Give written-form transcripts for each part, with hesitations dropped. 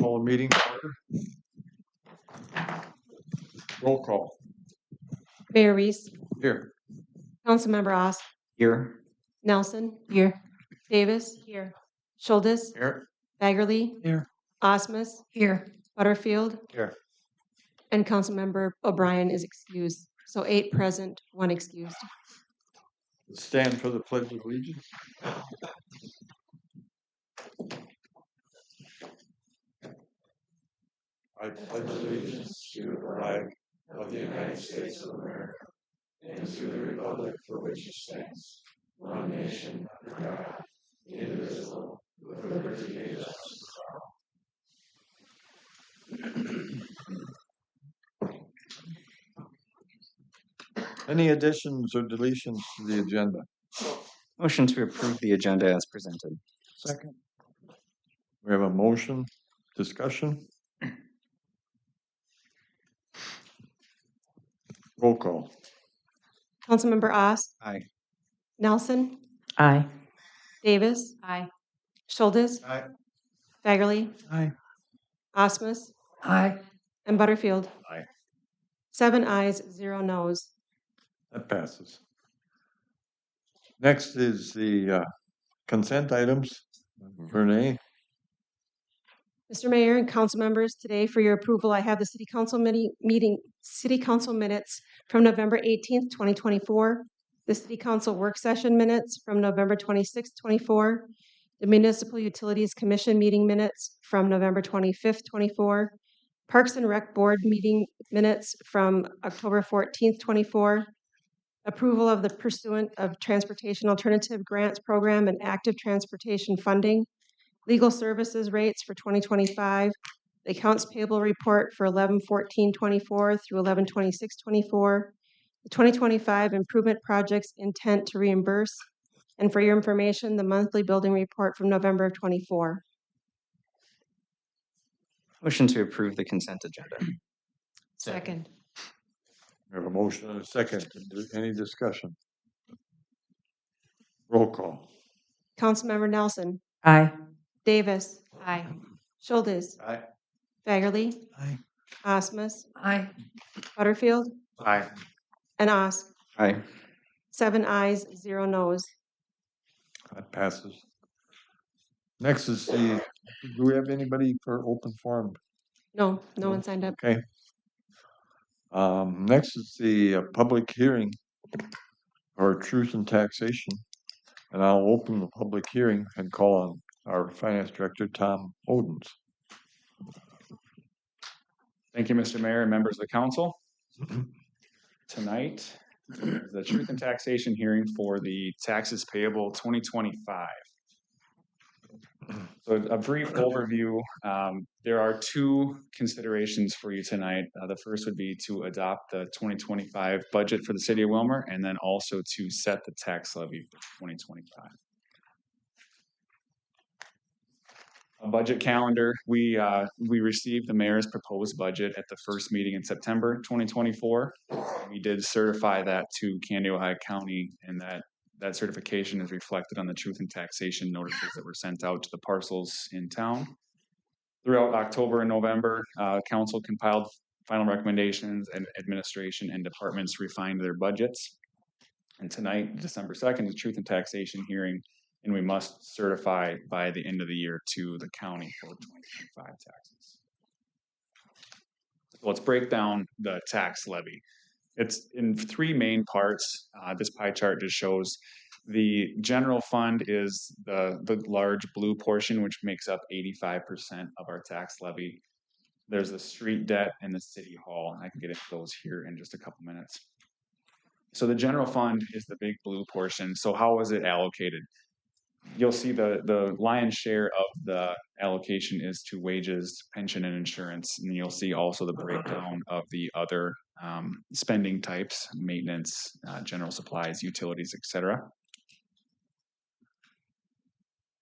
Call a meeting to order. Roll call. Mayor Reese, Here. Councilmember Oss, Here. Nelson. Here. Davis. Here. Schultes. Here. Baggerly. Here. Osmus. Here. Butterfield. Here. And Councilmember O'Brien is excused. So 8 present, 1 excused. Stand for the Pledge of Allegiance. I pledge allegiance to the flag of the United States of America and to the republic for which it stands, one nation under God, indivisible, with liberty and justice for all. Any additions or deletions to the agenda? Motion to approve the agenda as presented. Second. We have a motion, discussion. Roll call. Councilmember Oss. Aye. Nelson. Aye. Davis. Aye. Schultes. Aye. Baggerly. Aye. Osmus. Aye. And Butterfield. Aye. 7 ayes, 0 noes. That passes. Next is the consent items. Renee. Mr. Mayor and council members, today for your approval, I have the City Council City Council minutes from November 18th, 2024, the City Council work session minutes from November 26th, 24, the Municipal Utilities Commission meeting minutes from November 25th, 24, Parks and Rec Board meeting minutes from October 14th, 24, approval of the pursuant of Transportation Alternative Grants Program and active transportation funding, legal services rates for 2025, the accounts payable report for 11/14/24 through 11/26/24, the 2025 improvement projects intent to reimburse, and for your information, the monthly building report from November of 24. Motion to approve the consent agenda. Second. We have a motion and a second. Any discussion? Roll call. Councilmember Nelson. Aye. Davis. Aye. Schultes. Aye. Baggerly. Aye. Osmus. Aye. Butterfield. Aye. And Oss. Aye. 7 ayes, 0 noes. That passes. Next is do we have anybody for open forum? No one signed up. Okay. Next is the public hearing or truth and taxation. And I'll open the public hearing and call on our finance director, Tom Odens. Thank you, Mr. Mayor and members of the council. Tonight, the truth and taxation hearing for the taxes payable 2025. So a brief overview. There are 2 considerations for you tonight. The first would be to adopt the 2025 budget for the city of Willmar, and then also to set the tax levy for 2025. A budget calendar. We received the mayor's proposed budget at the first meeting in September 2024. We did certify that to Candy, Ohio County, and that certification is reflected on the truth and taxation notices that were sent out to the parcels in town. Throughout October and November, council compiled final recommendations and administration and departments refined their budgets. And tonight, December 2nd, is truth and taxation hearing, and we must certify by the end of the year to the county for 2025 taxes. So let's break down the tax levy. It's in 3 main parts. This pie chart just shows the general fund is the large blue portion, which makes up 85% of our tax levy. There's the street debt and the city hall. I can get into those here in just a couple minutes. So the general fund is the big blue portion. So how was it allocated? You'll see the lion's share of the allocation is to wages, pension, and insurance. And you'll see also the breakdown of the other spending types, maintenance, general supplies, utilities, etc.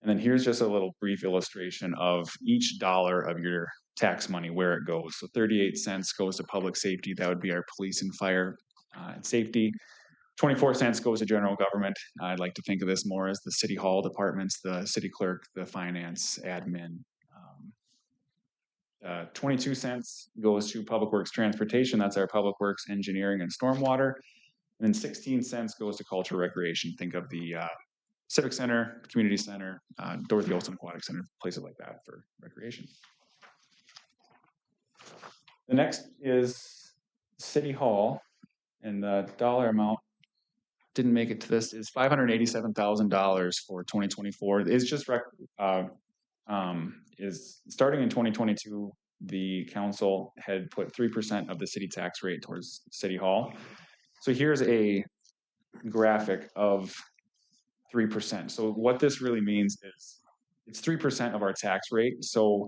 And then here's just a little brief illustration of each dollar of your tax money, where it goes. So 38 cents goes to public safety. That would be our police and fire and safety. 24 cents goes to general government. I'd like to think of this more as the city hall departments, the city clerk, the finance, admin, 22 cents goes to Public Works Transportation. That's our Public Works Engineering and Stormwater. And then 16 cents goes to Cultural Recreation. Think of the Civic Center, Community Center, Dorothy Olson Aquatic Center, places like that for recreation. The next is City Hall, and the dollar amount didn't make it to this is $587,000 for 2024. It's just is starting in 2022. The council had put 3% of the city tax rate towards City Hall. So here's a graphic of 3%. So what this really means is it's 3% of our tax rate. So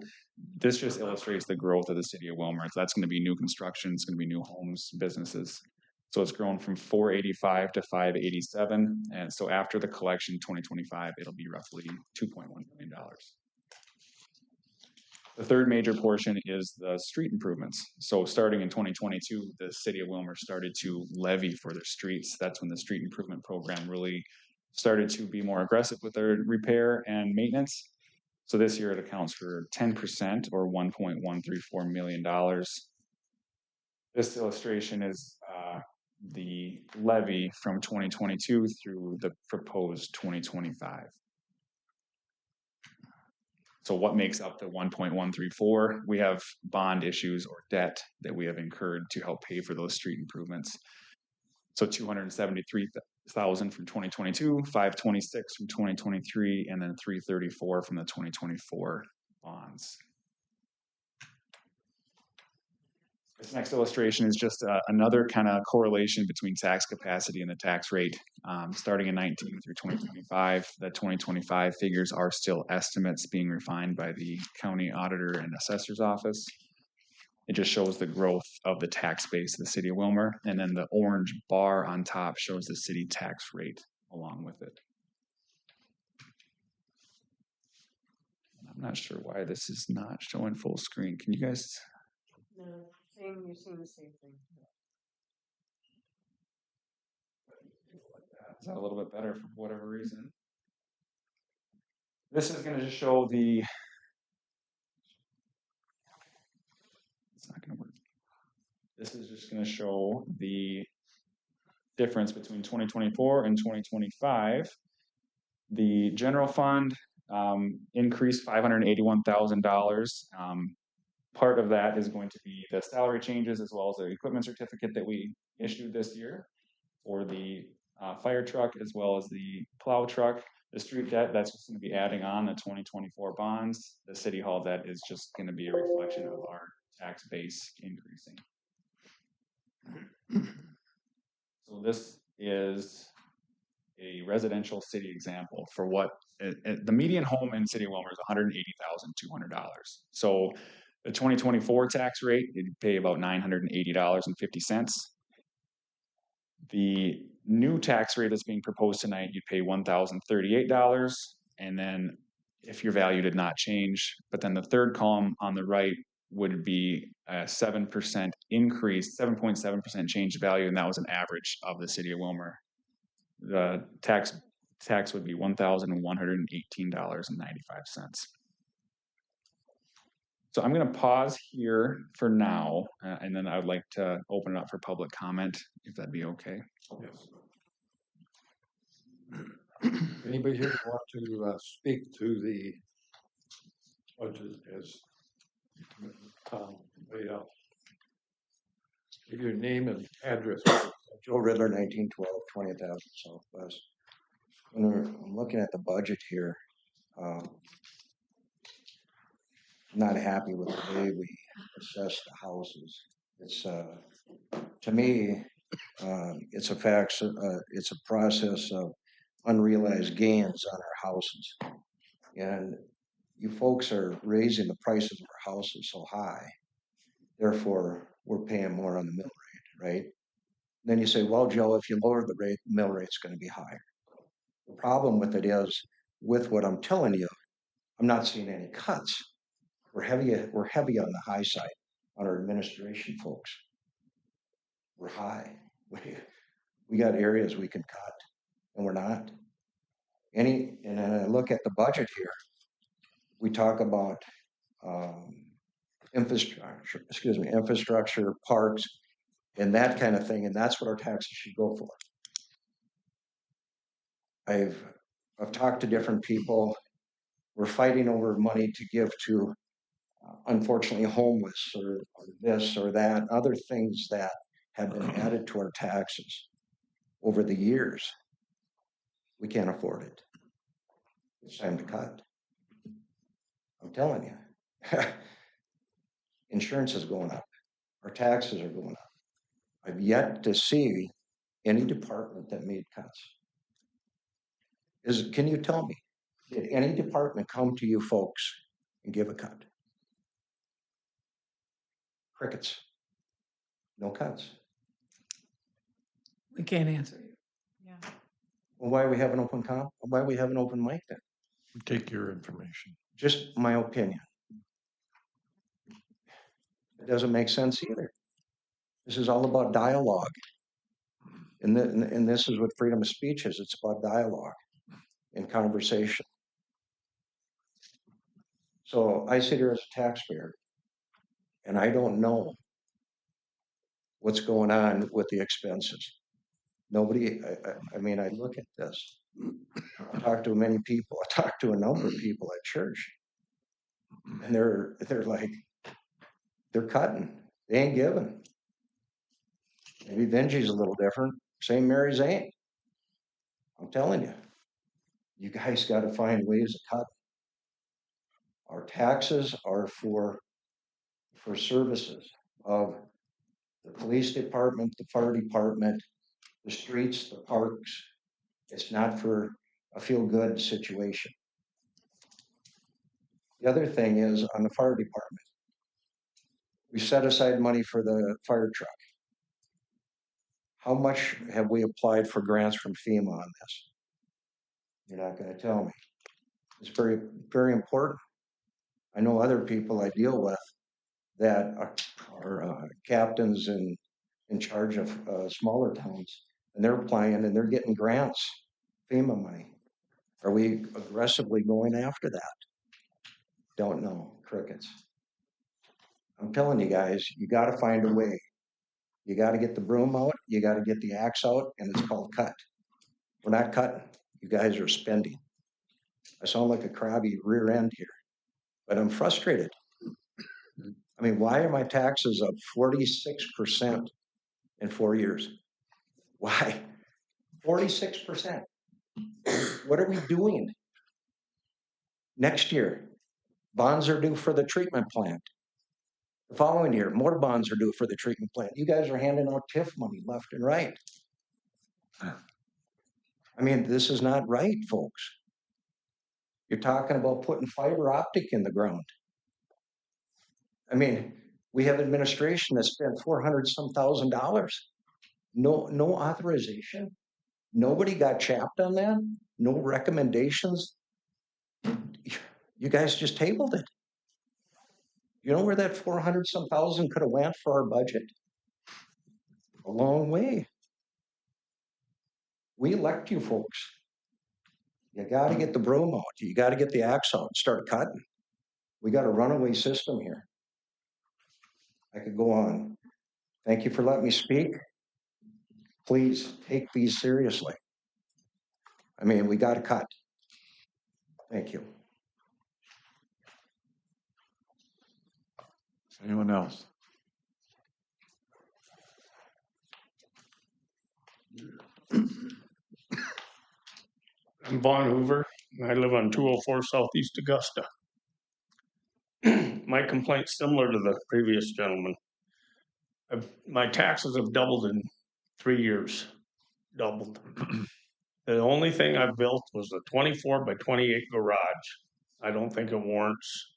this just illustrates the growth of the city of Willmar. So that's going to be new construction, it's going to be new homes, businesses. So it's grown from 485 to 587. And so after the collection 2025, it'll be roughly $2.1 million. The third major portion is the street improvements. So starting in 2022, the city of Willmar started to levy for their streets. That's when the street improvement program really started to be more aggressive with their repair and maintenance. So this year it accounts for 10% or $1.134 million. This illustration is the levy from 2022 through the proposed 2025. So what makes up the 1.134? We have bond issues or debt that we have incurred to help pay for those street improvements. So 273,000 from 2022, 526 from 2023, and then 334 from the 2024 bonds. This next illustration is just another kind of correlation between tax capacity and the tax rate. Starting in 19 through 2025, the 2025 figures are still estimates being refined by the county auditor and assessor's office. It just shows the growth of the tax base of the city of Willmar, and then the orange bar on top shows the city tax rate along with it. I'm not sure why this is not showing full screen. Can you guys? No, you're seeing the same thing. Is that a little bit better for whatever reason? This is going to just show the. It's not going to work. This is just going to show the difference between 2024 and 2025. The general fund increased $581,000. Part of that is going to be the salary changes as well as the equipment certificate that we issued this year for the fire truck as well as the plow truck. The street debt, that's just going to be adding on the 2024 bonds. The city hall debt is just going to be a reflection of our tax base increasing. So this is a residential city example for what the median home in city of Willmar is $180,200. So the 2024 tax rate, you'd pay about $980.50. The new tax rate that's being proposed tonight, you'd pay $1,038. And then if your value did not change, but then the third column on the right would be a 7% increase, 7.7% change value, and that was an average of the city of Willmar. The tax would be $1,118.95. So I'm going to pause here for now, and then I would like to open it up for public comment, if that'd be okay. Yes. Anybody here want to speak to the budget as Tom laid out? Give your name and address. Joe Riddler, 1912, 20th Avenue Southwest. When I'm looking at the budget here, I'm not happy with the way we assess the houses. It's to me, it's a process of unrealized gains on our houses, and you folks are raising the prices of our houses so high, therefore we're paying more on the mill rate, right? Then you say, well, Joe, if you lower the rate, the mill rate's going to be higher. The problem with it is, with what I'm telling you, I'm not seeing any cuts. We're heavy on the high side on our administration folks. We're high. We got areas we can cut, and we're not. And then I look at the budget here. We talk about infrastructure, parks, and that kind of thing, and that's what our taxes should go for. I've talked to different people. We're fighting over money to give to, unfortunately, homeless or this or that, other things that have been added to our taxes over the years. We can't afford it. It's time to cut. I'm telling you. Insurance is going up. Our taxes are going up. I've yet to see any department that made cuts. Can you tell me, did any department come to you folks and give a cut? Crickets. No cuts. We can't answer you. Well, why do we have an open why do we have an open mic then? Take your information. Just my opinion. It doesn't make sense either. This is all about dialogue. And this is what freedom of speech is. It's about dialogue and conversation. So I sit here as a taxpayer, and I don't know what's going on with the expenses. Nobody, I mean, I look at this. I talk to many people. I talk to a number of people at church, and they're like, they're cutting. They ain't giving. Maybe Benji's a little different. St. Mary's ain't. I'm telling you, you guys got to find ways to cut. Our taxes are for services of the police department, the fire department, the streets, the parks. It's not for a feel-good situation. The other thing is on the fire department. We set aside money for the fire truck. How much have we applied for grants from FEMA on this? You're not going to tell me. It's very, very important. I know other people I deal with that are captains in charge of smaller towns, and they're applying and they're getting grants, FEMA money. Are we aggressively going after that? Don't know. Crickets. I'm telling you guys, you got to find a way. You got to get the broom out, you got to get the axe out, and it's called cut. We're not cutting. You guys are spending. I sound like a crabby rear end here, but I'm frustrated. I mean, why are my taxes up 46% in 4 years? Why? 46%. What are we doing? Next year, bonds are due for the treatment plant. The following year, more bonds are due for the treatment plant. You guys are handing out TIF money left and right. I mean, this is not right, folks. You're talking about putting fiber optic in the ground. I mean, we have administration that spent $400,000. No authorization. Nobody got chapped on that. No recommendations. You guys just tabled it. You know where that $400,000 could have went for our budget? A long way. We elect you folks. You got to get the broom out. You got to get the axe out and start cutting. We got a runaway system here. I could go on. Thank you for letting me speak. Please take these seriously. I mean, we got to cut. Thank you. Anyone else? I'm Vaughn Hoover, and I live on 204 Southeast Augusta. My complaint's similar to the previous gentleman. My taxes have doubled in 3 years. Doubled. The only thing I built was a 24 by 28 garage. I don't think it warrants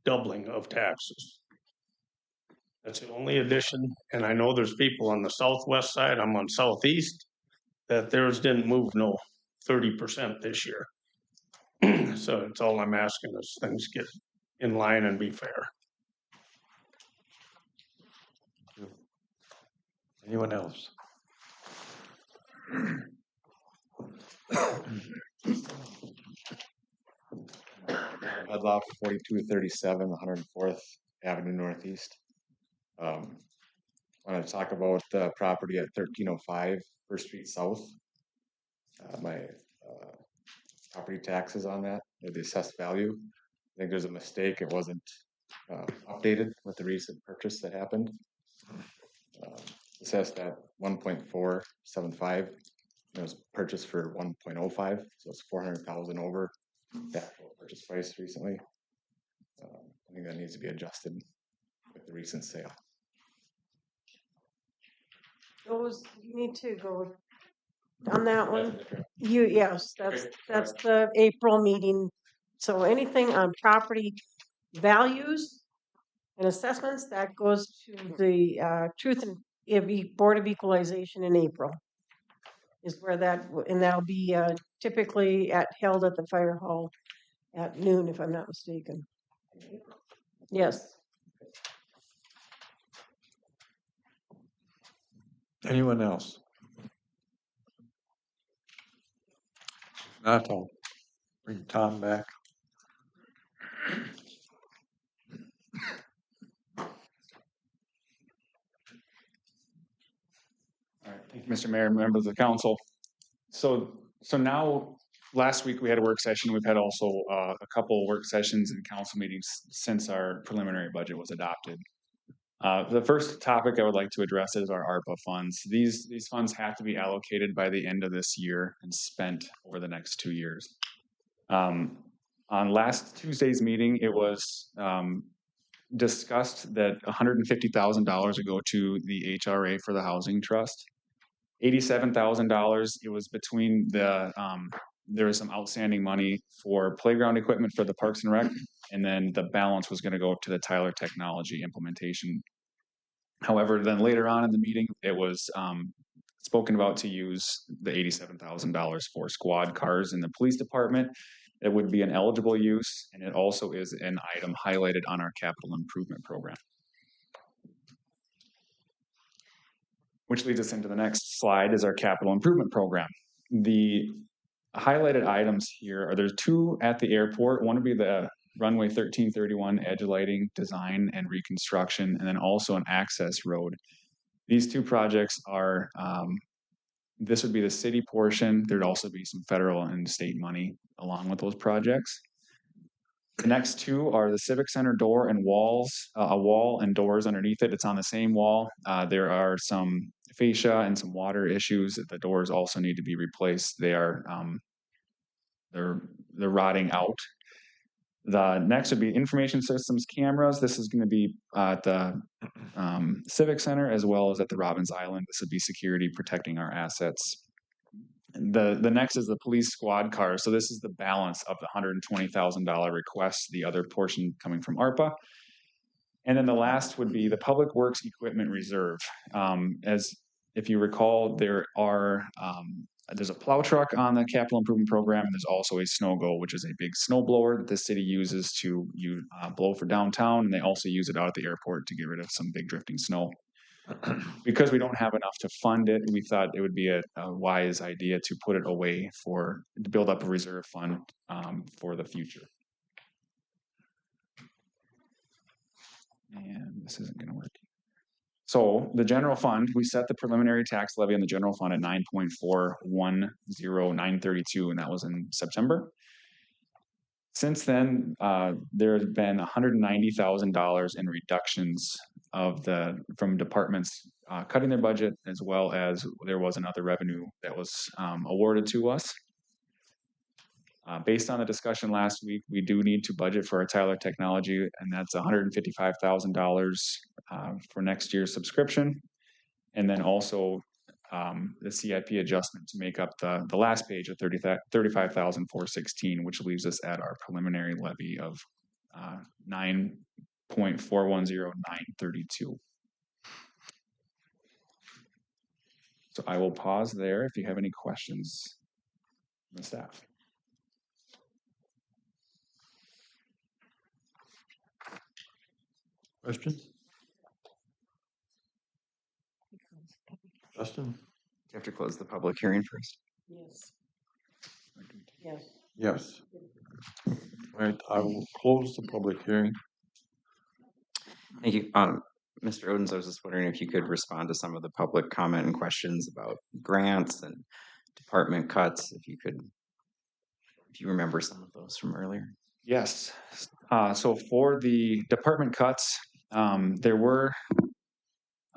doubling of taxes. That's the only addition, and I know there's people on the southwest side, I'm on southeast, that theirs didn't move no 30% this year. So it's all I'm asking is things get in line and be fair. Anyone else? Headlock 4237, 104th Avenue Northeast. I want to talk about the property at 1305 First Street South. My property taxes on that, or the assessed value. I think there's a mistake. It wasn't updated with the recent purchase that happened. Assessed at 1.475. It was purchased for 1.05, so it's 400,000 over the actual purchase price recently. I think that needs to be adjusted with the recent sale. Those, you need to go on that one. Yes, that's the April meeting. So anything on property values and assessments, that goes to the Truth and Board of Equalization in April. Is where that, and that'll be typically held at the fire hall at noon, if I'm not mistaken. Yes. Anyone else? If not, I'll bring Tom back. All right, thank you, Mr. Mayor, members of the council. So now, last week we had a work session. We've had also a couple work sessions and council meetings since our preliminary budget was adopted. The first topic I would like to address is our ARPA funds. These funds have to be allocated by the end of this year and spent over the next 2 years. On last Tuesday's meeting, it was discussed that $150,000 would go to the HRA for the housing trust. $87,000. It was between the there was some outstanding money for playground equipment for the Parks and Rec, and then the balance was going to go up to the Tyler Technology implementation. However, then later on in the meeting, it was spoken about to use the $87,000 for squad cars in the police department. It would be an eligible use, and it also is an item highlighted on our capital improvement program. Which leads us into the next slide is our capital improvement program. The highlighted items here are there's two at the airport. One would be the runway 1331 edge lighting design and reconstruction, and then also an access road. These two projects are, this would be the city portion. There'd also be some federal and state money along with those projects. The next two are the Civic Center door and walls, a wall and doors underneath it. It's on the same wall. There are some fascia and some water issues. The doors also need to be replaced. They are they're rotting out. The next would be information systems cameras. This is going to be at the Civic Center as well as at the Robbins Island. This would be security protecting our assets. The next is the police squad cars. So this is the balance of the $120,000 request, the other portion coming from ARPA. And then the last would be the Public Works Equipment Reserve. As if you recall, there's a plow truck on the capital improvement program, and there's also a snow go, which is a big snow blower that the city uses to blow for downtown, and they also use it out at the airport to get rid of some big drifting snow. Because we don't have enough to fund it, we thought it would be a wise idea to put it away to build up a reserve fund for the future. And this isn't going to work. So the general fund, we set the preliminary tax levy on the general fund at 9.410932, and that was in September. Since then, there has been $190,000 in reductions from departments cutting their budget, as well as there was another revenue that was awarded to us. Based on the discussion last week, we do need to budget for our Tyler Technology, and that's $155,000 for next year's subscription. And then also the CIP adjustment to make up the last page of $35,416, which leaves us at our preliminary levy of 9.410932. So I will pause there if you have any questions from the staff. Questions? Justin? You have to close the public hearing first. Yes. Yes. Yes. All right, I will close the public hearing. Thank you. Mr. Odens, I was just wondering if you could respond to some of the public comment and questions about grants and department cuts, if you remember some of those from earlier. Yes. So for the department cuts, there were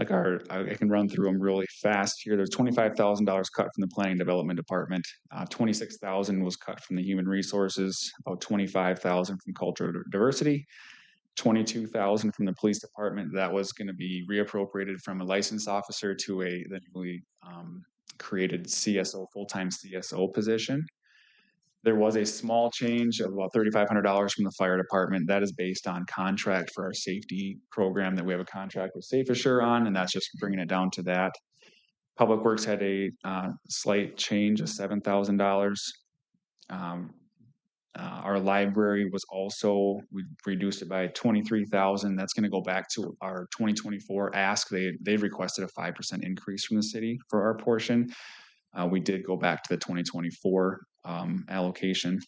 I can run through them really fast here. There's $25,000 cut from the planning development department. 26,000 was cut from the human resources, about 25,000 from cultural diversity, 22,000 from the police department. That was going to be reappropriated from a licensed officer to the newly created CSO, full-time CSO position. There was a small change of about $3,500 from the fire department. That is based on contract for our safety program that we have a contract with Safe Assure on, and that's just bringing it down to that. Public Works had a slight change of $7,000. Our library was also, we reduced it by 23,000. That's going to go back to our 2024 ask. They requested a 5% increase from the city for our portion. We did go back to the 2024 allocation.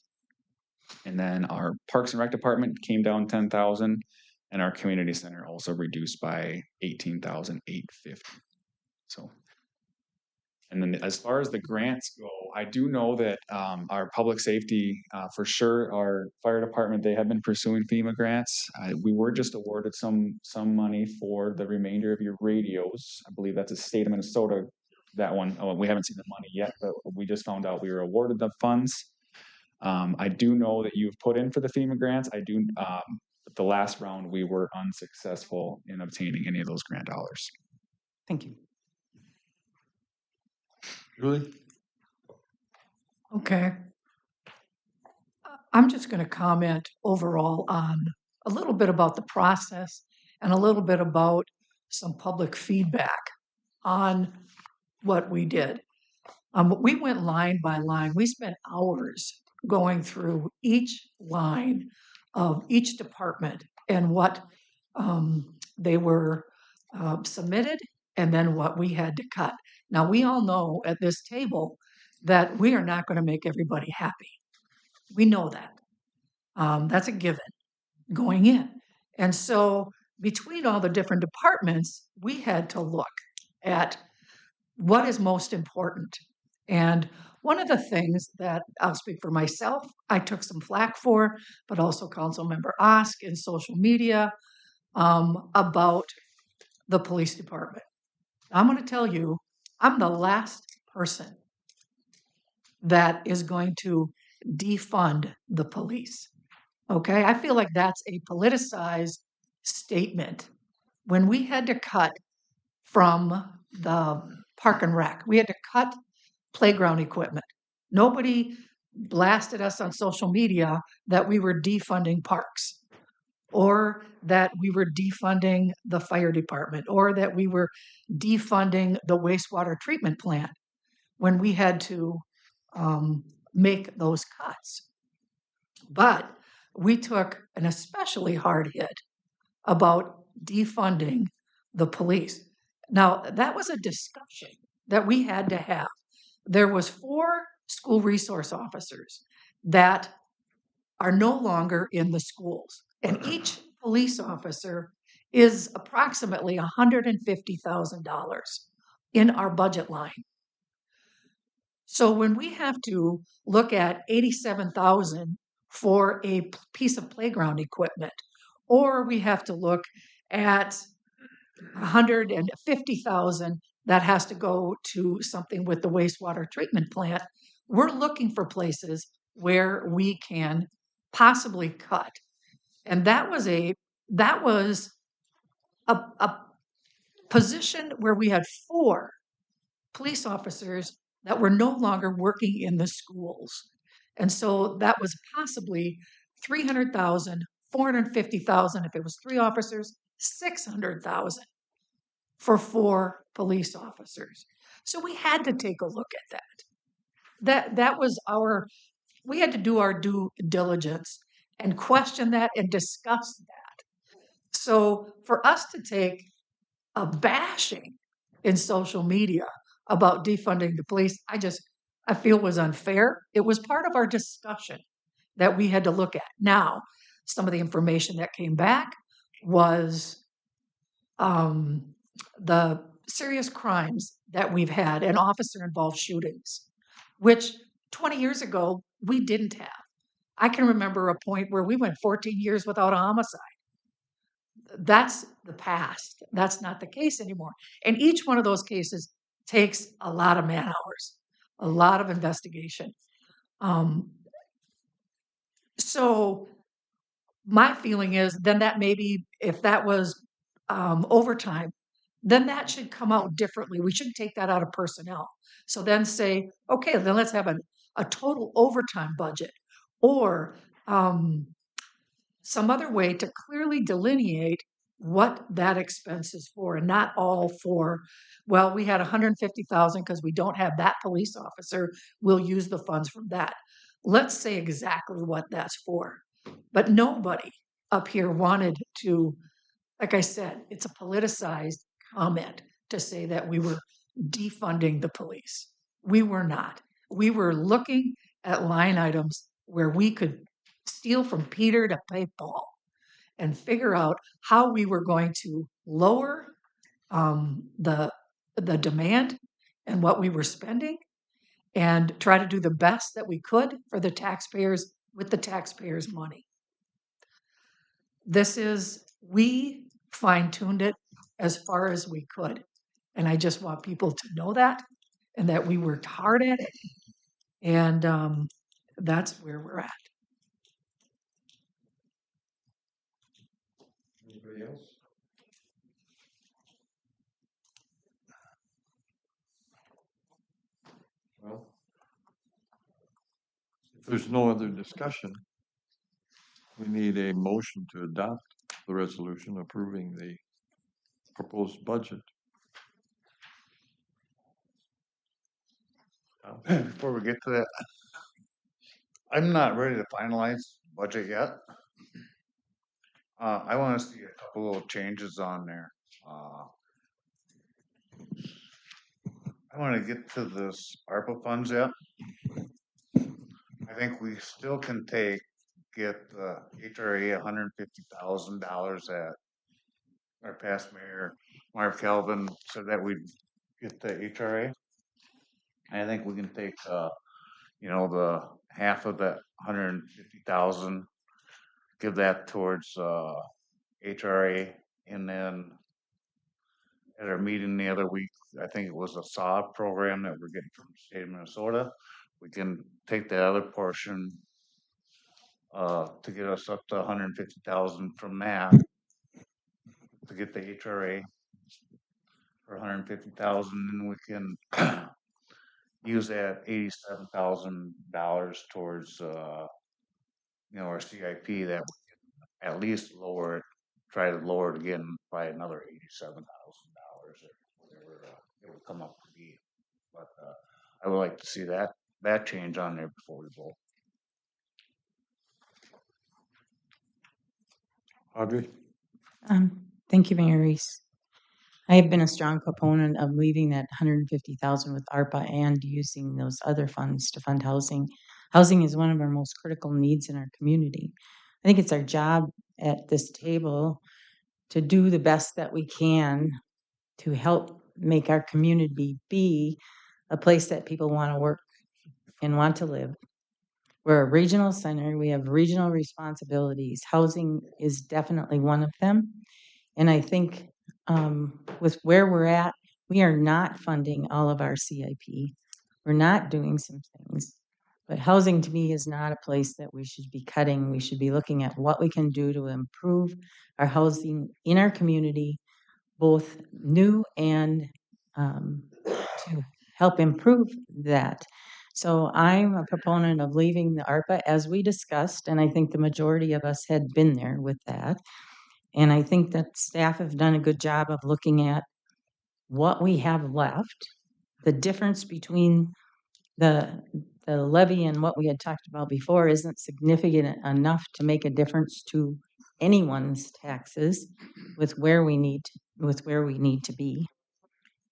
And then our Parks and Rec department came down 10,000, and our community center also reduced by 18,850. So, and then as far as the grants go, I do know that our public safety, for sure, our fire department, they have been pursuing FEMA grants. We were just awarded some money for the remainder of your radios. I believe that's a state of Minnesota. That one, we haven't seen the money yet, but we just found out we were awarded the funds. I do know that you've put in for the FEMA grants. But the last round, we were unsuccessful in obtaining any of those grant dollars. Thank you. Julie? Okay. I'm just going to comment overall on a little bit about the process and a little bit about some public feedback on what we did. We went line by line. We spent hours going through each line of each department and what they were submitted and then what we had to cut. Now, we all know at this table that we are not going to make everybody happy. We know that. That's a given going in. And so between all the different departments, we had to look at what is most important. And one of the things that I'll speak for myself, I took some flack for, but also Councilmember Osk in social media about the police department. I'm going to tell you, I'm the last person that is going to defund the police. Okay, I feel like that's a politicized statement. When we had to cut from the Park and Rec, we had to cut playground equipment. Nobody blasted us on social media that we were defunding parks or that we were defunding the fire department or that we were defunding the wastewater treatment plant when we had to make those cuts. But we took an especially hard hit about defunding the police. Now, that was a discussion that we had to have. There was 4 school resource officers that are no longer in the schools. And each police officer is approximately $150,000 in our budget line. So when we have to look at $87,000 for a piece of playground equipment, or we have to look at $150,000 that has to go to something with the wastewater treatment plant, we're looking for places where we can possibly cut. And that was a position where we had 4 police officers that were no longer working in the schools. And so that was possibly $300,000, $450,000 if it was 3 officers, $600,000 for 4 police officers. So we had to take a look at that. That was we had to do our due diligence and question that and discuss that. So for us to take a bashing in social media about defunding the police, I feel was unfair. It was part of our discussion that we had to look at. Now, some of the information that came back was the serious crimes that we've had and officer-involved shootings, which 20 years ago we didn't have. I can remember a point where we went 14 years without a homicide. That's the past. That's not the case anymore. And each one of those cases takes a lot of man hours, a lot of investigation. So my feeling is then that maybe if that was overtime, then that should come out differently. We shouldn't take that out of personnel. So then say, okay, then let's have a total overtime budget or some other way to clearly delineate what that expense is for and not all for, well, we had 150,000 because we don't have that police officer. We'll use the funds from that. Let's say exactly what that's for. But nobody up here wanted to, like I said, it's a politicized comment to say that we were defunding the police. We were not. We were looking at line items where we could steal from Peter to pay Paul and figure out how we were going to lower the demand and what we were spending and try to do the best that we could for the taxpayers with the taxpayers' money. We fine-tuned it as far as we could. And I just want people to know that and that we worked hard at it. And that's where we're at. Anybody else? Well, If there's no other discussion, we need a motion to adopt the resolution approving the proposed budget. Before we get to that, I'm not ready to finalize budget yet. I want to see a couple little changes on there. I want to get to this ARPA funds yet. I think we still can get the HRA $150,000 that our past mayor, Mark Calvin, said that we'd get the HRA. I think we can take, the half of that 150,000, give that towards HRA, and then at our meeting the other week, I think it was a SAW program that we're getting from the state of Minnesota. We can take the other portion to get us up to 150,000 from that to get the HRA for 150,000, and we can use that $87,000 towards our CIP that we can at least try to lower it again by another $87,000 or whatever it would come up to be. But I would like to see that change on there before we vote. Audrey? Thank you, Mayor Reese. I have been a strong proponent of leaving that 150,000 with ARPA and using those other funds to fund housing. Housing is one of our most critical needs in our community. I think it's our job at this table to do the best that we can to help make our community be a place that people want to work and want to live. We're a regional center. We have regional responsibilities. Housing is definitely one of them. And I think with where we're at, we are not funding all of our CIP. We're not doing some things. But housing to me is not a place that we should be cutting. We should be looking at what we can do to improve our housing in our community, both new and to help improve that. So I'm a proponent of leaving the ARPA as we discussed, and I think the majority of us had been there with that. And I think that staff have done a good job of looking at what we have left, the difference between the levy and what we had talked about before isn't significant enough to make a difference to anyone's taxes with where we need to be.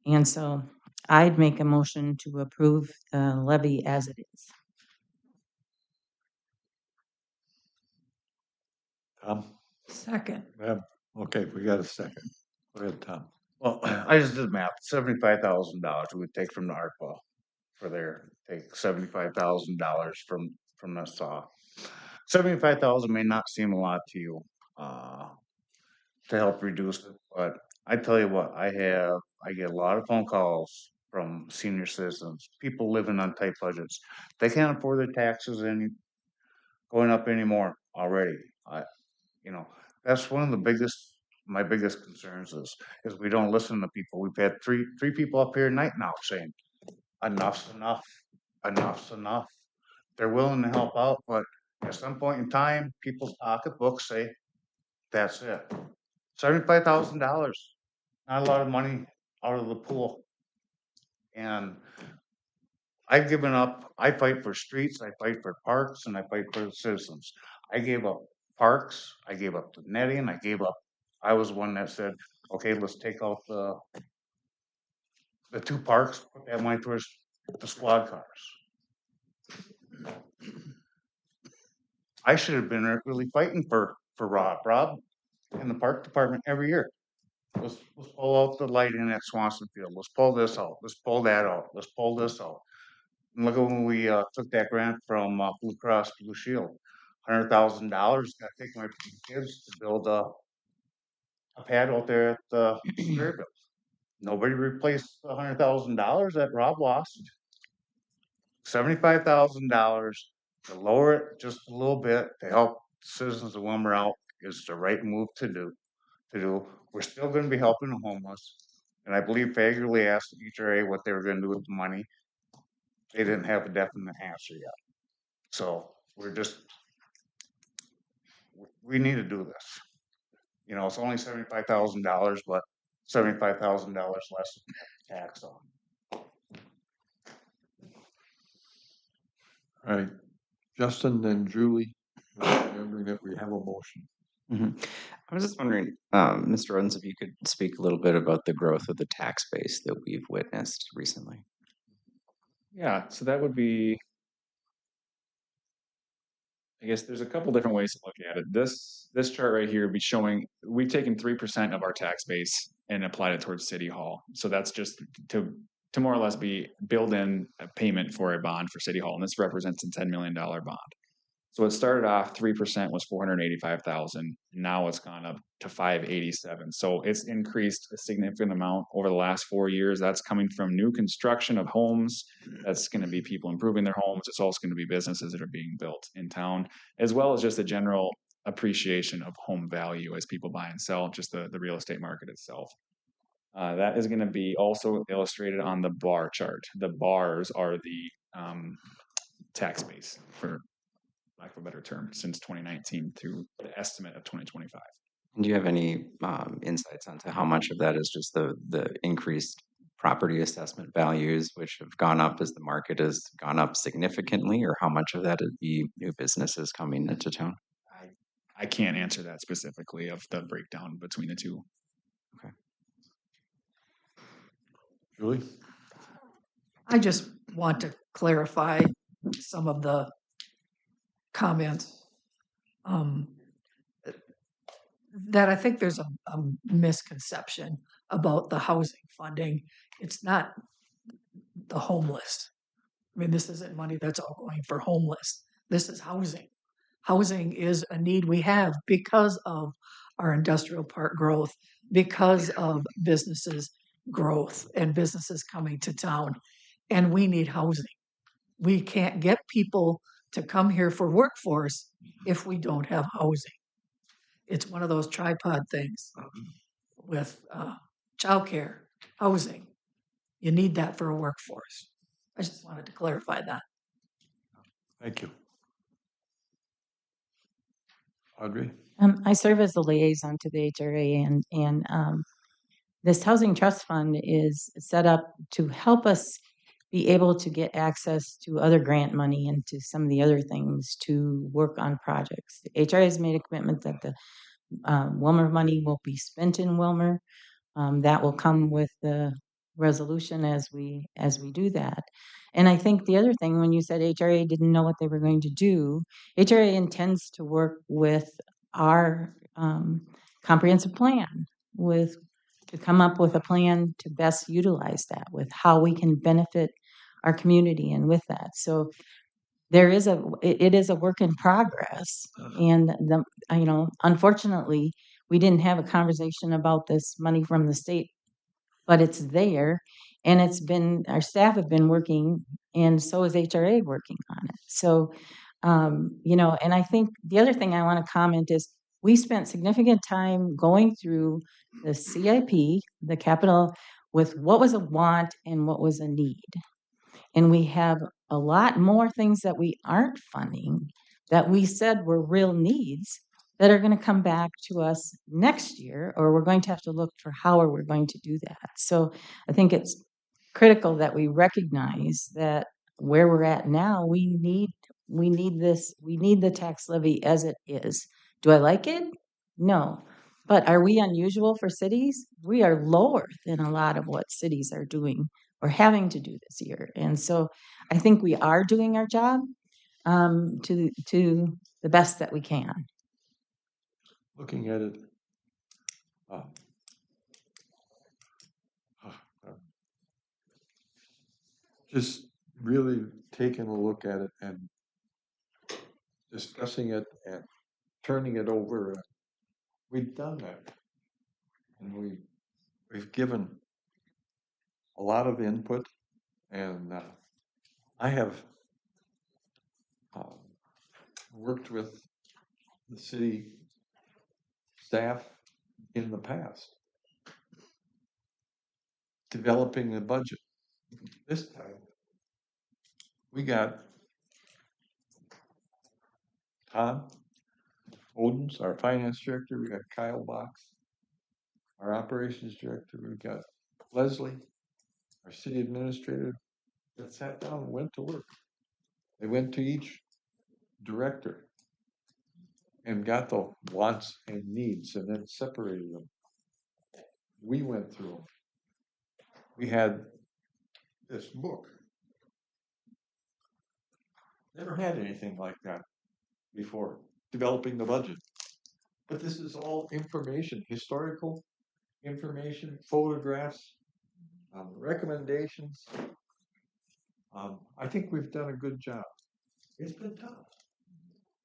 And so I'd make a motion to approve the levy as it is. Tom? Second. Okay, we got a second. Go ahead, Tom. Well, I just did math, $75,000 we would take from the ARPA for there, take $75,000 from the saw. 75,000 may not seem a lot to you, to help reduce it, but I tell you what, I get a lot of phone calls from senior citizens, people living on tight budgets. They can't afford their taxes going up anymore already. You know, that's one of my biggest concerns is we don't listen to people. We've had three people up here tonight now saying, enough's enough, enough's enough. They're willing to help out, but at some point in time, people's pocketbooks say, that's it. $75,000, not a lot of money out of the pool. And I've given up. I fight for streets, I fight for parks, and I fight for the citizens. I gave up parks, I gave up the netting, I was one that said, okay, let's take out the two parks, put that money towards the squad cars. I should have been really fighting for Rob in the park department every year. Let's pull out the lighting at Swanson Field. Let's pull this out. Let's pull that out. Let's pull this out. And look at when we took that grant from Blue Cross Blue Shield, $100,000. Got to take my kids to build a pad out there at the Fairville. Nobody replaced the $100,000 that Rob lost. $75,000 to lower it just a little bit to help citizens of Willmar out is the right move to do. We're still going to be helping the homeless, and I believe Fagerly asked the HRA what they were going to do with the money. They didn't have a definite answer yet. So we need to do this. You know, it's only $75,000, but $75,000 less tax on. All right, Justin and Julie, remembering that we have a motion. Mhm. I was just wondering, Mr. Owens, if you could speak a little bit about the growth of the tax base that we've witnessed recently. Yeah, so that would be, I guess there's a couple different ways to look at it. This chart right here would be showing we've taken 3% of our tax base and applied it towards City Hall. So that's just to more or less be build in a payment for a bond for City Hall, and this represents a $10 million bond. So it started off 3% was 485,000. Now it's gone up to 587. So it's increased a significant amount over the last 4 years. That's coming from new construction of homes. That's going to be people improving their homes. It's also going to be businesses that are being built in town, as well as just a general appreciation of home value as people buy and sell, just the real estate market itself. That is going to be also illustrated on the bar chart. The bars are the tax base, for lack of a better term, since 2019 through the estimate of 2025. Do you have any insights onto how much of that is just the increased property assessment values, which have gone up as the market has gone up significantly, or how much of that would be new businesses coming into town? I can't answer that specifically of the breakdown between the two. Okay. Julie? I just want to clarify some of the comments that I think there's a misconception about the housing funding. It's not the homeless. I mean, this isn't money that's all going for homeless. This is housing. Housing is a need we have because of our industrial park growth, because of businesses growth and businesses coming to town. And we need housing. We can't get people to come here for workforce if we don't have housing. It's one of those tripod things with childcare, housing. You need that for a workforce. I just wanted to clarify that. Thank you. Audrey? I serve as the liaison to the HRA, and this housing trust fund is set up to help us be able to get access to other grant money and to some of the other things to work on projects. The HRA has made a commitment that the Willmar money will be spent in Willmar. That will come with the resolution as we do that. And I think the other thing, when you said HRA didn't know what they were going to do, HRA intends to work with our comprehensive plan, with to come up with a plan to best utilize that with how we can benefit our community and with that. So it is a work in progress. And unfortunately, we didn't have a conversation about this money from the state, but it's there. And our staff have been working, and so is HRA working on it. So, and I think the other thing I want to comment is we spent significant time going through the CIP, the capital, with what was a want and what was a need. And we have a lot more things that we aren't funding that we said were real needs that are going to come back to us next year, or we're going to have to look for how we're going to do that. So I think it's critical that we recognize that where we're at now, we need the tax levy as it is. Do I like it? No. But are we unusual for cities? We are lower than a lot of what cities are doing or having to do this year. And so I think we are doing our job to the best that we can. Looking at it, just really taking a look at it and discussing it and turning it over. We've done that, and we've given a lot of input, and I have worked with the city staff in the past, developing a budget. This time, we got Tom Odens, our finance director. We got Kyle Box, our operations director. We got Leslie, our city administrator, that sat down and went to work. They went to each director and got the wants and needs and then separated them. We went through them. We had this book. Never had anything like that before, developing the budget. But this is all information, historical information, photographs, recommendations. I think we've done a good job. It's been tough.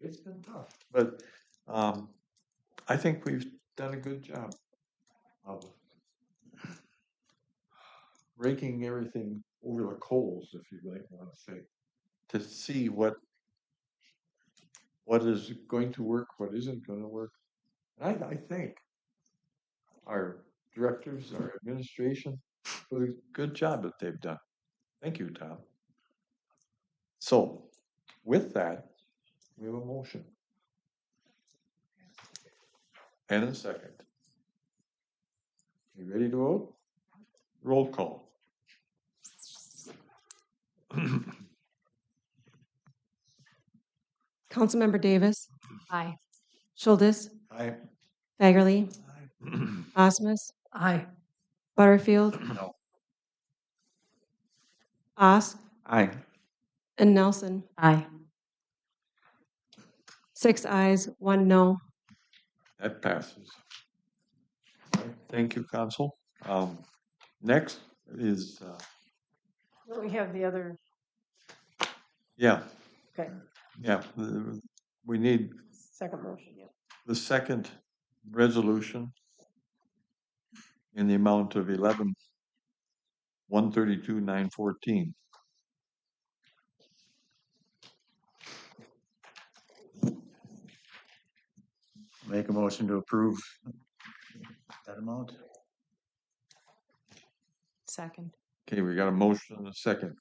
It's been tough. But I think we've done a good job of raking everything over the coals, if you might want to say, to see what is going to work, what isn't going to work. And I think our directors, our administration, for the good job that they've done. Thank you, Tom. So, with that, we have a motion. And a second. You ready to vote? Roll call. Councilmember Davis, Aye. Schultes, Aye. Fagerly, Osmus, Aye. Butterfield, No. Osk, Aye. and Nelson. Aye. 6 ayes, 1 no. That passes. Thank you, Council. Next is, We have the other, yeah, okay, yeah, we need second motion, yeah. the second resolution in the amount of 132,914. Make a motion to approve that amount. Second. Okay, we got a motion and a second.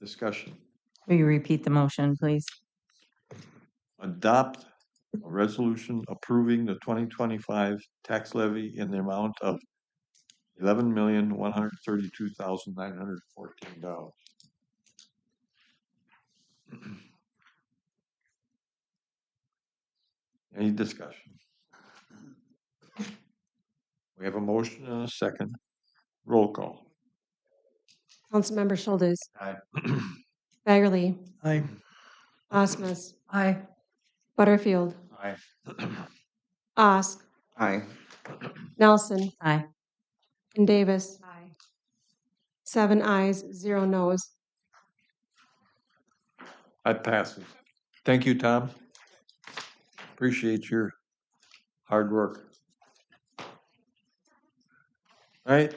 Discussion. Will you repeat the motion, please? Adopt a resolution approving the 2025 tax levy in the amount of $11,132,914. Any discussion? We have a motion and a second. Roll call. Councilmember Schultes, Aye. Fagerly, Aye. Osmus, Aye. Butterfield, Aye. Osk, Aye. Nelson, Aye. and Davis. Aye. 7 ayes, 0 noes. That passes. Thank you, Tom. Appreciate your hard work. All right.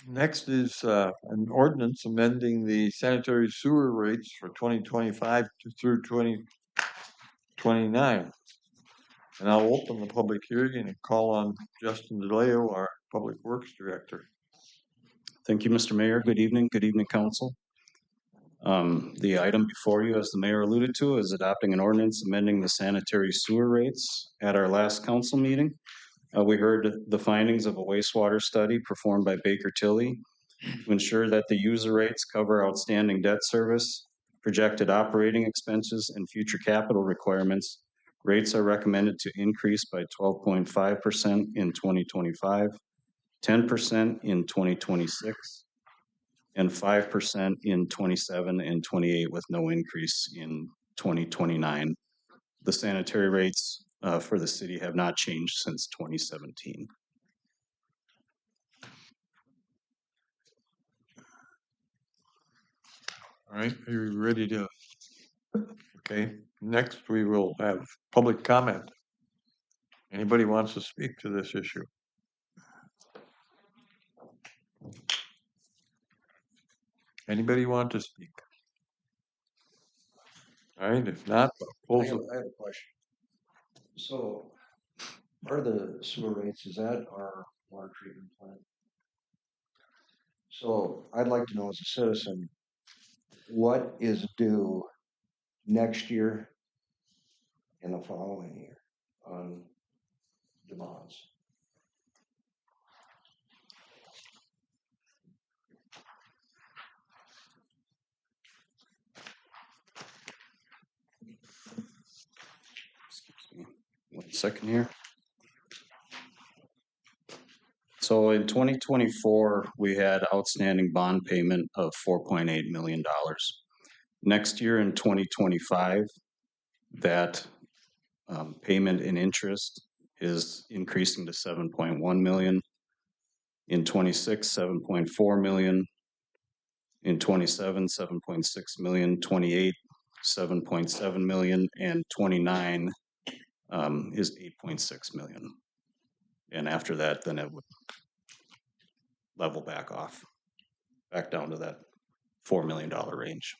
Next is an ordinance amending the sanitary sewer rates for 2025 through 2029. And I'll open the public hearing and call on Justin DeLeo, our Public Works Director. Thank you, Mr. Mayor. Good evening, council. The item before you, as the mayor alluded to, is adopting an ordinance amending the sanitary sewer rates. At our last council meeting, we heard the findings of a wastewater study performed by Baker Tilly to ensure that the user rates cover outstanding debt service, projected operating expenses, and future capital requirements. Rates are recommended to increase by 12.5% in 2025, 10% in 2026, and 5% in 27 and 28, with no increase in 2029. The sanitary rates for the city have not changed since 2017. All right, are you ready to? Okay, next we will have public comment. Anybody wants to speak to this issue? Anybody want to speak? All right, if not, I have a question. So, part of the sewer rates, is that our water treatment plant? So, I'd like to know as a citizen, what is due next year and the following year on the bonds? Excuse me 1 second here. So in 2024, we had outstanding bond payment of $4.8 million. Next year in 2025, that payment in interest is increasing to 7.1 million. In 26, 7.4 million. In 27, 7.6 million. 28, 7.7 million, and 29 is 8.6 million. And after that, then it would level back off, back down to that $4 million range.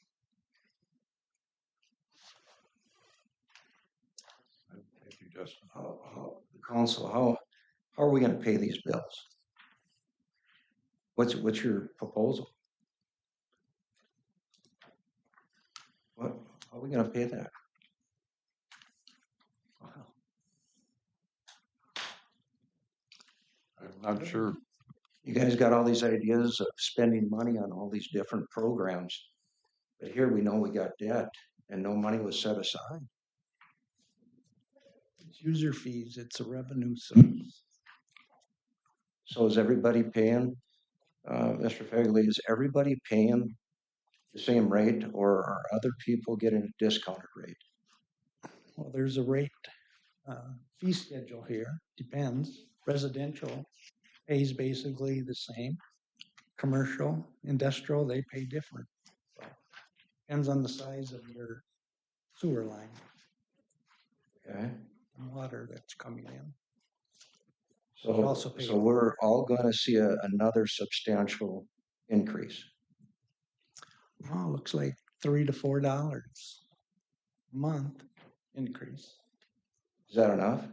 Thank you, Justin. The council, how are we going to pay these bills? What's your proposal? How are we going to pay that? I'm not sure. You guys got all these ideas of spending money on all these different programs, but here we know we got debt and no money was set aside. It's user fees, it's a revenue source. So is everybody paying, Mr. Fegley, is everybody paying the same rate, or are other people getting a discounted rate? Well, there's a rate fee schedule here, depends. Residential pays basically the same. Commercial, industrial, they pay different. So, depends on the size of your sewer line. Okay. And water that's coming in. So we're all going to see another substantial increase. Well, looks like $3 to $4 a month increase. Is that enough?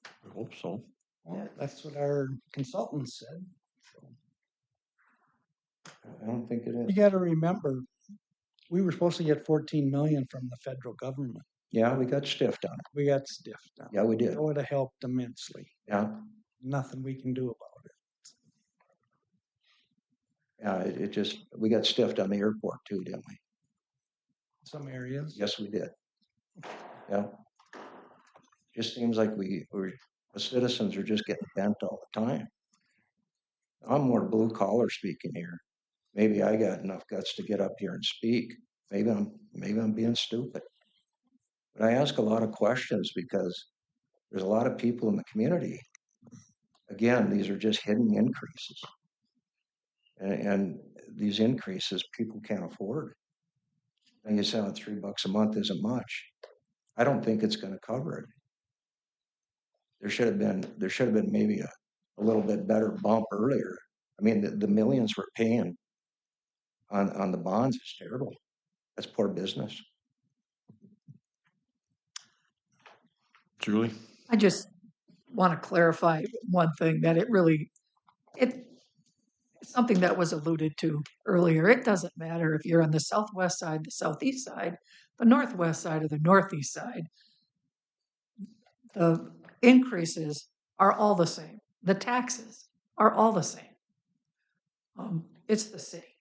I hope so. Well, that's what our consultant said. I don't think it is. You got to remember, we were supposed to get 14 million from the federal government. Yeah, we got stiffed on it. We got stiffed on it. Yeah, we did. It would have helped immensely. Yeah. Nothing we can do about it. Yeah, we got stiffed on the airport too, didn't we? Some areas. Yes, we did. Yeah. Just seems like the citizens are just getting bent all the time. I'm more blue collar speaking here. Maybe I got enough guts to get up here and speak. Maybe I'm being stupid. But I ask a lot of questions because there's a lot of people in the community again, these are just hidden increases. And these increases people can't afford. And you say, oh, $3 a month isn't much. I don't think it's going to cover it. There should have been maybe a little bit better bump earlier. I mean, the millions we're paying on the bonds is terrible. That's poor business. Julie? I just want to clarify one thing, that it's something that was alluded to earlier. It doesn't matter if you're on the southwest side, the southeast side, the northwest side, or the northeast side. The increases are all the same. The taxes are all the same. It's the city.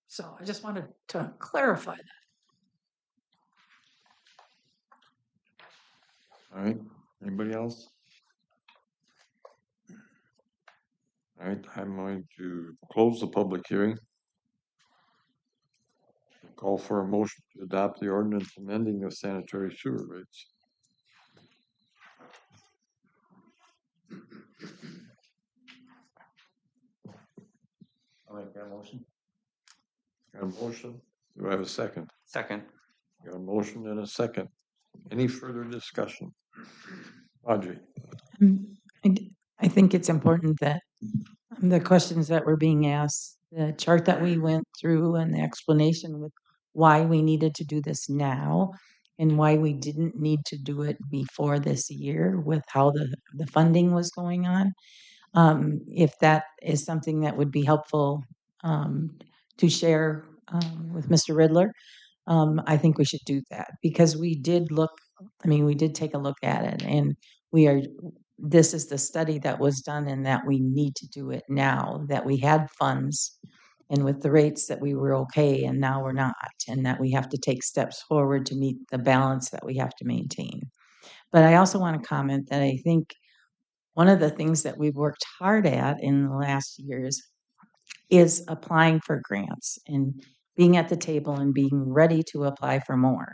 So I just wanted to clarify that. All right, anybody else? All right, I'm going to close the public hearing. Call for a motion to adopt the ordinance amending the sanitary sewer rates. I'll make that motion. Got a motion? Do I have a second? Second. Got a motion and a second. Any further discussion? Audrey? I think it's important that the questions that were being asked, the chart that we went through and the explanation with why we needed to do this now and why we didn't need to do it before this year with how the funding was going on. If that is something that would be helpful to share with Mr. Riddler, I think we should do that, because we did take a look at it, and this is the study that was done, and that we need to do it now, that we had funds and with the rates that we were okay, and now we're not, and that we have to take steps forward to meet the balance that we have to maintain. But I also want to comment that I think one of the things that we've worked hard at in the last years is applying for grants and being at the table and being ready to apply for more.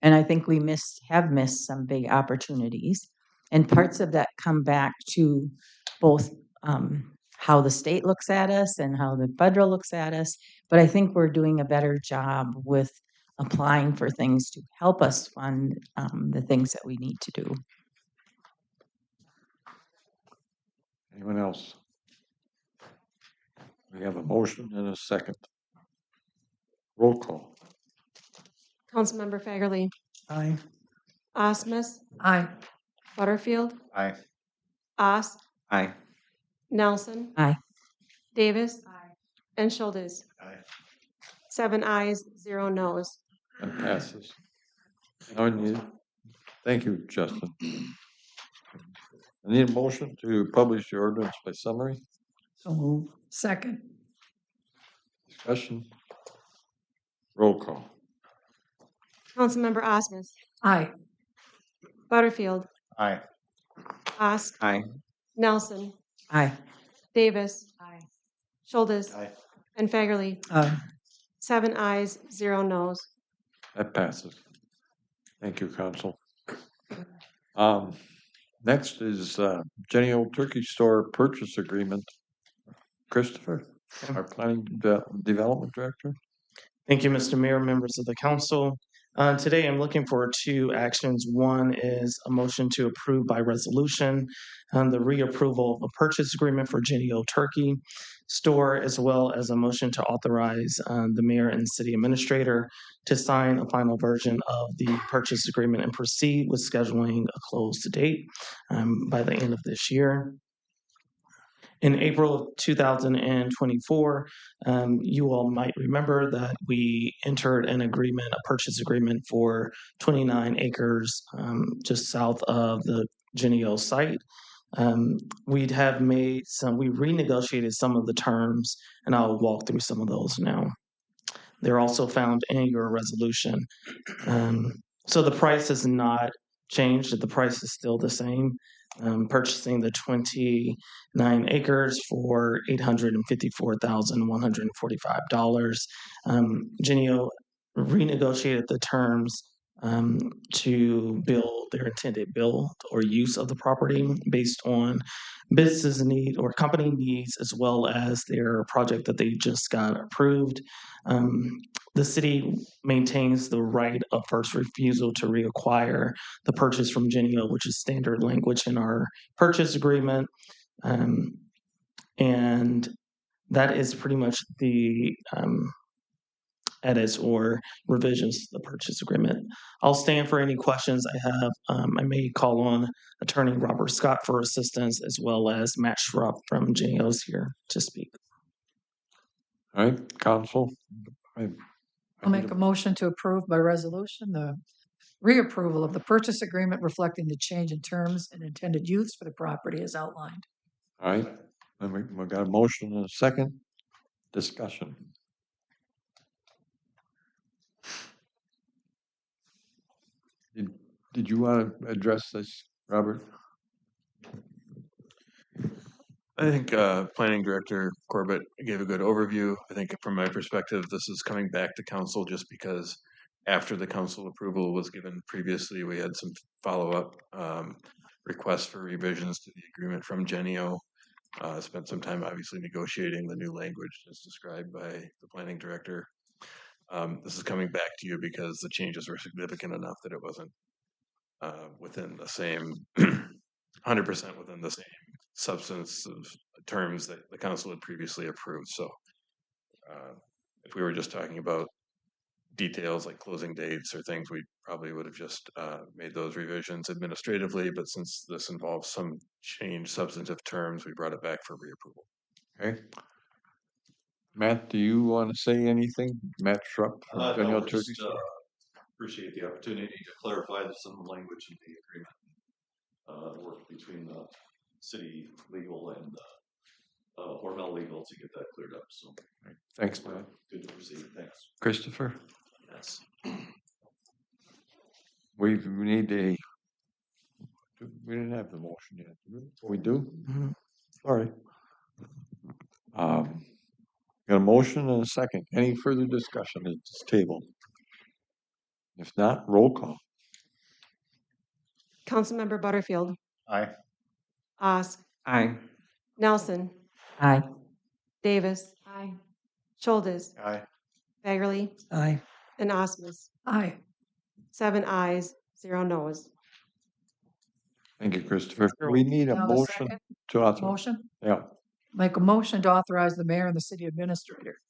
And I think we have missed some big opportunities. And parts of that come back to both how the state looks at us and how the federal looks at us. But I think we're doing a better job with applying for things to help us fund the things that we need to do. Anyone else? We have a motion and a second. Roll call. Councilmember Fagerly, Aye. Osmus, Aye. Butterfield, Aye. Ost, Aye. Nelson, Aye. Davis, and Schultes. Aye. 7 ayes, 0 noes. That passes. Now I need, thank you, Justin. I need a motion to publish the ordinance by summary. So move. Second. Discussion. Roll call. Councilmember Osmus, Aye. Butterfield, Aye. Ost, Aye. Nelson, Aye. Davis, Aye. Schultes, Aye. and Fagerly. Aye. 7 ayes, 0 noes. That passes. Thank you, Council. Next is Jenny Old Turkey Store purchase agreement. Christopher, our planning development director. Thank you, Mr. Mayor, members of the council. Today, I'm looking for 2 actions. One is a motion to approve by resolution the reapproval of a purchase agreement for Jenny O Turkey Store, as well as a motion to authorize the mayor and city administrator to sign a final version of the purchase agreement and proceed with scheduling a close date by the end of this year. In April of 2024, you all might remember that we entered an agreement, a purchase agreement for 29 acres just south of the Genio site. We renegotiated some of the terms, and I'll walk through some of those now. They're also found in your resolution. So the price has not changed, the price is still the same. Purchasing the 29 acres for $854,145. Genio renegotiated the terms to build their intended build or use of the property based on business need or company needs, as well as their project that they just got approved. The city maintains the right of first refusal to reacquire the purchase from Genio, which is standard language in our purchase agreement. And that is pretty much the edits or revisions to the purchase agreement. I'll stand for any questions I have. I may call on Attorney Robert Scott for assistance, as well as Matt Schrupp from Genio's here to speak. All right, council. I'll make a motion to approve by resolution the reapproval of the purchase agreement reflecting the change in terms and intended use for the property as outlined. All right, we got a motion and a second. Discussion. Did you want to address this, Robert? I think Planning Director Corbett gave a good overview. I think from my perspective, this is coming back to council just because after the council approval was given previously, we had some follow-up requests for revisions to the agreement from Genio. Spent some time obviously negotiating the new language as described by the Planning Director. This is coming back to you because the changes were significant enough that it wasn't within the same 100% within the same substance of terms that the council had previously approved. So if we were just talking about details like closing dates or things, we probably would have just made those revisions administratively. But since this involves some change substantive terms, we brought it back for reapproval. Okay. Matt, do you want to say anything? Matt Schrupp from No, just appreciate the opportunity to clarify some of the language in the agreement. Work between the city legal and Hormel legal to get that cleared up. So, thanks, Matt. Good to proceed. Thanks, Christopher. Yes. We need a. We didn't have the motion yet. We do. Mm-hmm. Sorry. Got a motion and a second. Any further discussion at this table? If not, roll call. Councilmember Butterfield, Aye. Osk, Aye. Nelson, Aye. Davis, Schultes, Aye. Fagerly, Aye. and Osmus. Aye. 7 ayes, 0 noes. Thank you, Christopher. We need a Now the motion second to authorize. motion, Yeah. make a motion to authorize the mayor and the city administrator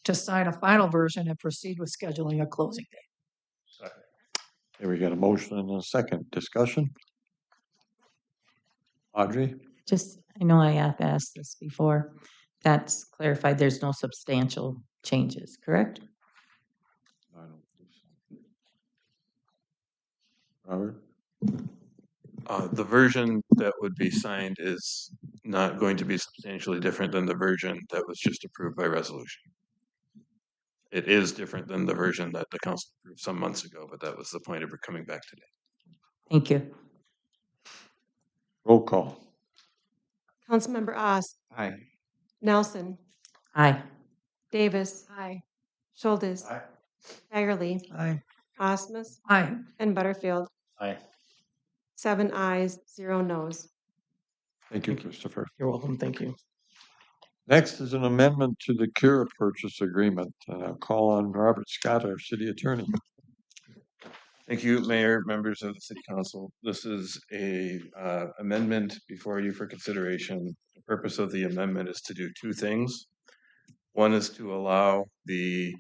to sign a final version and proceed with scheduling a closing date. Here we got a motion and a second. Discussion. Audrey? Just, I know I have asked this before. That's clarified. There's no substantial changes, correct? I don't think so. Robert? The version that would be signed is not going to be substantially different than the version that was just approved by resolution. It is different than the version that the council approved some months ago, but that was the point of it coming back today. Thank you. Roll call. Councilmember Osk, Aye. Nelson, Aye. Davis, Schultes, Aye. Fagerly, Aye. Osmus, Aye. and Butterfield. Aye. 7 ayes, 0 noes. Thank you, Christopher. You're welcome. Thank you. Next is an amendment to the Cura purchase agreement. And I'll call on Robert Scott, our city attorney. Thank you, Mayor, members of the City Council. This is a amendment before you for consideration. The purpose of the amendment is to do two things. One is to allow the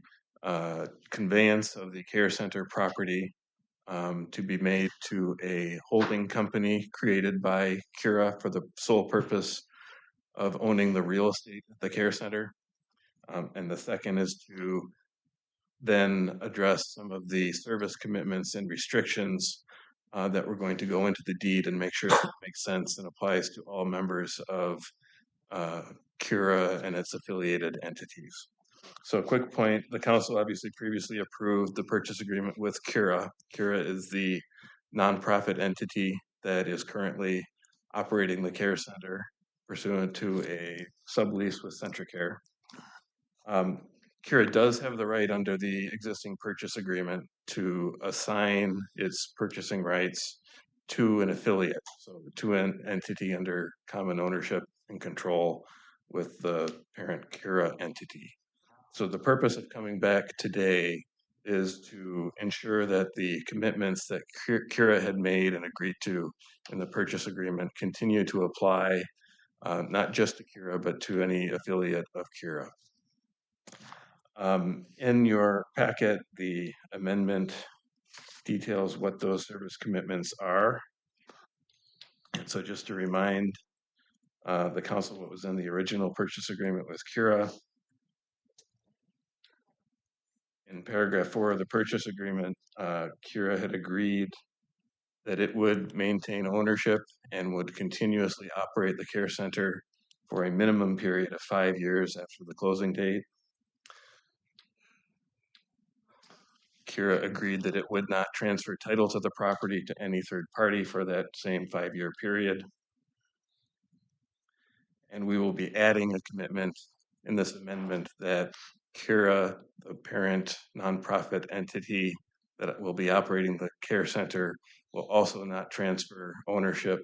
conveyance of the care center property to be made to a holding company created by Cura for the sole purpose of owning the real estate at the care center. And the second is to then address some of the service commitments and restrictions that we're going to go into the deed and make sure that it makes sense and applies to all members of Cura and its affiliated entities. So a quick point, the council obviously previously approved the purchase agreement with Cura. Cura is the nonprofit entity that is currently operating the care center pursuant to a sublease with Centricare. Kira does have the right under the existing purchase agreement to assign its purchasing rights to an affiliate, so to an entity under common ownership and control with the parent Kira entity. So the purpose of coming back today is to ensure that the commitments that Kira had made and agreed to in the purchase agreement continue to apply, not just to Kira, but to any affiliate of Kira. In your packet, the amendment details what those service commitments are. And so just to remind the council what was in the original purchase agreement with Kira. In paragraph 4 of the purchase agreement, Kira had agreed that it would maintain ownership and would continuously operate the care center for a minimum period of 5 years after the closing date. Kira agreed that it would not transfer title to the property to any third party for that same 5-year period. And we will be adding a commitment in this amendment that Kira, the parent nonprofit entity that will be operating the care center, will also not transfer ownership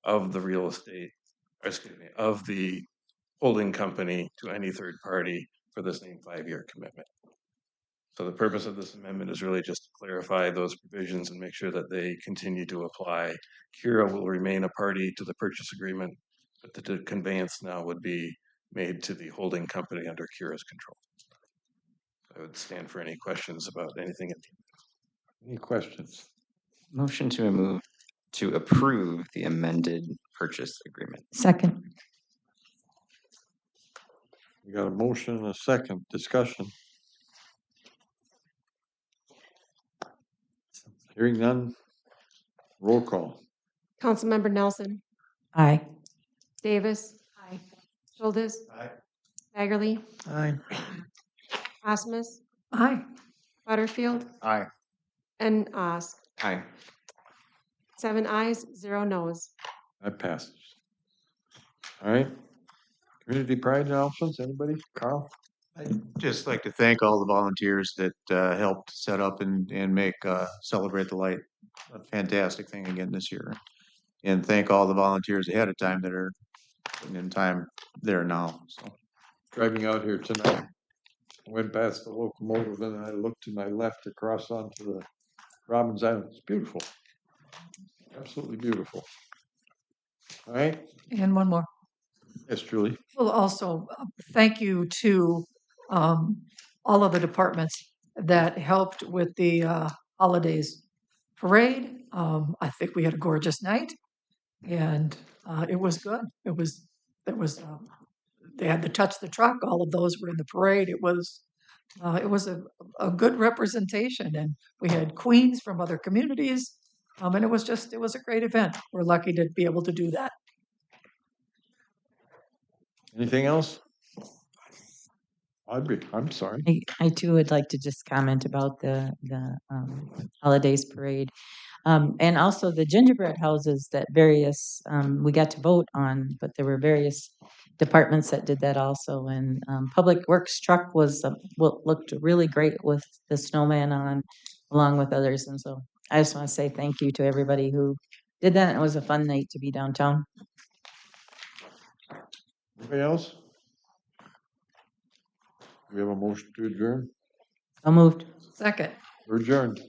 of the real estate, or excuse me, of the holding company to any third party for the same 5-year commitment. So the purpose of this amendment is really just to clarify those provisions and make sure that they continue to apply. Kira will remain a party to the purchase agreement, but the conveyance now would be made to the holding company under Kira's control. I would stand for any questions about anything. Any questions? Motion to approve the amended purchase agreement. Second. We got a motion and a second. Discussion. Hearing none. Roll call. Councilmember Nelson, Aye. Davis. Aye. Schultes. Aye. Hagerly. Aye. Osmus. Aye. Butterfield. Aye. And Osk. Aye. 7 ayes, 0 noes. That passes. All right. Community pride announcements. Anybody? Carl? I'd just like to thank all the volunteers that helped set up and make Celebrate the Light a fantastic thing again this year. And thank all the volunteers ahead of time that are putting in time there now. So Driving out here tonight, I went past the locomotive and I looked to my left across onto the Robbins Island. It's beautiful. Absolutely beautiful. All right. And one more. Yes, Julie. Well, also, thank you to all of the departments that helped with the holidays parade. I think we had a gorgeous night, and it was good. They had to touch the truck. All of those were in the parade. It was a good representation, and we had queens from other communities, and it was a great event. We're lucky to be able to do that. Anything else? Audrey, I'm sorry. I too would like to just comment about the holidays parade. And also the gingerbread houses that we got to vote on, but there were various departments that did that also. And Public Works truck looked really great with the snowman on, along with others. And so I just want to say thank you to everybody who did that. It was a fun night to be downtown. Anybody else? We have a motion to adjourn. So moved. Second. We're adjourned.